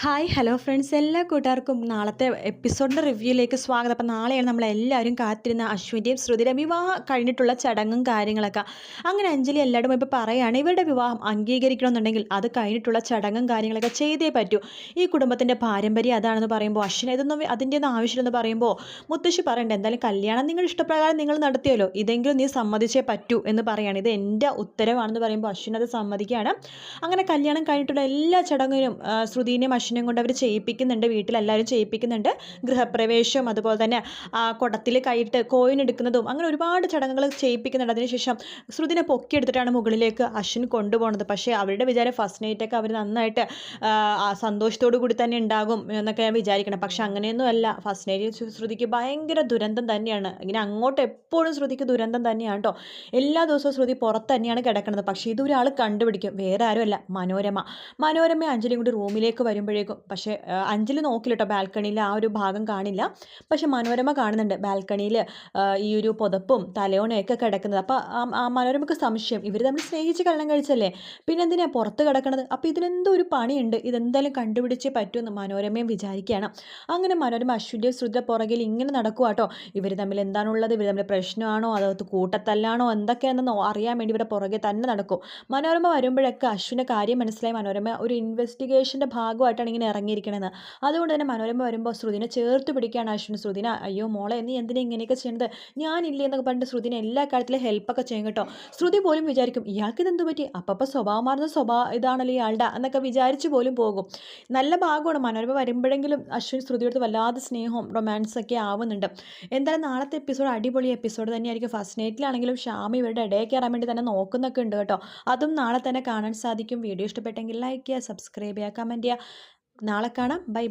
Hi hello friends, എല്ലാ കൂട്ടുകാർക്കും നാളത്തെ എപ്പിസോഡിൻ്റെ റിവ്യൂയിലേക്ക് സ്വാഗതം. അപ്പോൾ നാളെയാണ് നമ്മളെല്ലാവരും കാത്തിരുന്ന അശ്വിൻ്റെയും ശ്രുതിയുടെയും വിവാഹം കഴിഞ്ഞിട്ടുള്ള ചടങ്ങും കാര്യങ്ങളൊക്കെ. അങ്ങനെ അഞ്ജലി എല്ലാവരും ഇപ്പോൾ പറയുകയാണ്, ഇവരുടെ വിവാഹം അംഗീകരിക്കണമെന്നുണ്ടെങ്കിൽ അത് കഴിഞ്ഞിട്ടുള്ള ചടങ്ങും കാര്യങ്ങളൊക്കെ ചെയ്തേ പറ്റൂ. ഈ കുടുംബത്തിൻ്റെ പാരമ്പര്യം അതാണെന്ന് പറയുമ്പോൾ അശ്വിൻ ഇതൊന്നും അതിൻ്റെയൊന്നും ആവശ്യമില്ലെന്ന് പറയുമ്പോൾ മുത്തശ്ശി പറയണ്ട, എന്തായാലും കല്യാണം നിങ്ങൾ ഇഷ്ടപ്രകാരം നിങ്ങൾ നടത്തിയല്ലോ, ഇതെങ്കിലും നീ സമ്മതിച്ചേ പറ്റൂ എന്ന് പറയുകയാണ്. ഇത് എൻ്റെ ഉത്തരവാണെന്ന് പറയുമ്പോൾ അശ്വിൻ അത് സമ്മതിക്കുകയാണ്. അങ്ങനെ കല്യാണം കഴിഞ്ഞിട്ടുള്ള എല്ലാ ചടങ്ങിനും ശ്രുതിനെയും അശ്വിനെയും കൊണ്ട് അവർ ചെയ്യിപ്പിക്കുന്നുണ്ട്, വീട്ടിലെല്ലാവരും ചെയ്യിപ്പിക്കുന്നുണ്ട്. ഗൃഹപ്രവേശം, അതുപോലെ തന്നെ കുടത്തിൽ കൈയിട്ട് കോയിൻ എടുക്കുന്നതും അങ്ങനെ ഒരുപാട് ചടങ്ങുകൾ ചെയ്യിപ്പിക്കുന്നുണ്ട്. അതിനുശേഷം ശ്രുതിനെ പൊക്കിയെടുത്തിട്ടാണ് മുകളിലേക്ക് അശ്വിൻ കൊണ്ടുപോകുന്നത്. പക്ഷേ അവരുടെ വിചാരം ഫസ്റ്റ് നൈറ്റൊക്കെ അവർ നന്നായിട്ട് സന്തോഷത്തോടു കൂടി തന്നെ ഉണ്ടാകും എന്നൊക്കെ ഞാൻ വിചാരിക്കണം. പക്ഷെ അങ്ങനെയൊന്നുമല്ല. ഫസ്റ്റ് നൈറ്റ് ശ്രുതിക്ക് ഭയങ്കര ദുരന്തം തന്നെയാണ്. ഇങ്ങനെ അങ്ങോട്ട് എപ്പോഴും ശ്രുതിക്ക് ദുരന്തം തന്നെയാണ് കേട്ടോ. എല്ലാ ദിവസവും ശ്രുതി പുറത്ത് തന്നെയാണ് കിടക്കുന്നത്. പക്ഷേ ഇതൊരാൾ കണ്ടുപിടിക്കും, വേറെ ആരുമല്ല, മനോരമ അഞ്ജലിയും കൂടി റൂമിലേക്ക് വരുമ്പോഴേക്കും. പക്ഷേ അഞ്ജലി നോക്കില്ല കേട്ടോ, ബാൽക്കണിയിൽ ആ ഒരു ഭാഗം കാണില്ല. പക്ഷെ മനോരമ കാണുന്നുണ്ട് ബാൽക്കണിയിൽ ഈ ഒരു പുതപ്പും തലയോണയൊക്കെ കിടക്കുന്നത്. അപ്പോൾ മനോരമയ്ക്ക് സംശയം, ഇവർ തമ്മിൽ സ്നേഹിച്ച് കല്യാണം കഴിച്ചല്ലേ, പിന്നെ എന്തിനാണ് പുറത്ത് കിടക്കണത്, അപ്പോൾ ഇതിനെന്തോ ഒരു പണിയുണ്ട്, ഇതെന്തായാലും കണ്ടുപിടിച്ചേ പറ്റുമെന്ന് മനോരമയും വിചാരിക്കുകയാണ്. അങ്ങനെ മനോരമ അശ്വിൻ്റെയും ശ്രുതിയുടെ പുറകിൽ ഇങ്ങനെ നടക്കുക കേട്ടോ. ഇവർ തമ്മിൽ എന്താണുള്ളത്, ഇവർ തമ്മിൽ പ്രശ്നമാണോ അതോ കൂട്ടത്തല്ലാണോ എന്തൊക്കെയാണെന്ന് അറിയാൻ വേണ്ടി ഇവരുടെ പുറകെ തന്നെ നടക്കും. മനോരമ വരുമ്പോഴൊക്കെ അശ്വിൻ്റെ കാര്യം മനസ്സിലായി. മനോരമ ഒരു ഇൻവെസ്റ്റിഗേഷൻ്റെ ഭാഗമായിട്ടാണ് ഇങ്ങനെ ഇറങ്ങിയിരിക്കണത്. അതുകൊണ്ട് തന്നെ മനോരമ വരുമ്പോൾ ശ്രുതിനെ ചേർത്ത് പിടിക്കുകയാണ് അശ്വിൻ. ശ്രുതിന, അയ്യോ മോളെ, നീ എന്തിനാ ഇങ്ങനെയൊക്കെ ചെയ്യുന്നത്, ഞാനില്ലേ എന്നൊക്കെ പറഞ്ഞിട്ട് ശ്രുതിനെ എല്ലാ കാര്യത്തിലും ഹെൽപ്പൊക്കെ ചെയ്യും കേട്ടോ. ശ്രുതി പോലും വിചാരിക്കും, ഇയാൾക്ക് ഇതെന്ത് പറ്റി, അപ്പം സ്വഭാവം മാറുന്ന ഇതാണല്ലോ ഇയാളുടെ എന്നൊക്കെ വിചാരിച്ച് പോലും പോകും. നല്ല ഭാഗമാണ്. മനോരമ വരുമ്പോഴെങ്കിലും അശ്വിൻ ശ്രുതിയോട് വല്ലാതെ സ്നേഹവും റൊമാൻസൊക്കെ ആവുന്നുണ്ട്. എന്തായാലും നാളത്തെ എപ്പിസോഡ് അടിപൊളി എപ്പിസോഡ് തന്നെയായിരിക്കും. ഫസ്റ്റ് നൈറ്റിലാണെങ്കിലും ഷ്യാമ ഇവരുടെ ഇടയിൽ കയറാൻ വേണ്ടി തന്നെ നോക്കുന്നൊക്കെ ഉണ്ട് കേട്ടോ. അതും നാളെ തന്നെ കാണാൻ സാധിക്കും. വീഡിയോ ഇഷ്ടപ്പെട്ടെങ്കിൽ ലൈക്ക് ചെയ്യുക, സബ്സ്ക്രൈബ് ചെയ്യുക, കമൻറ്റ് ചെയ്യുക. നാളെ കാണാം. ബൈ.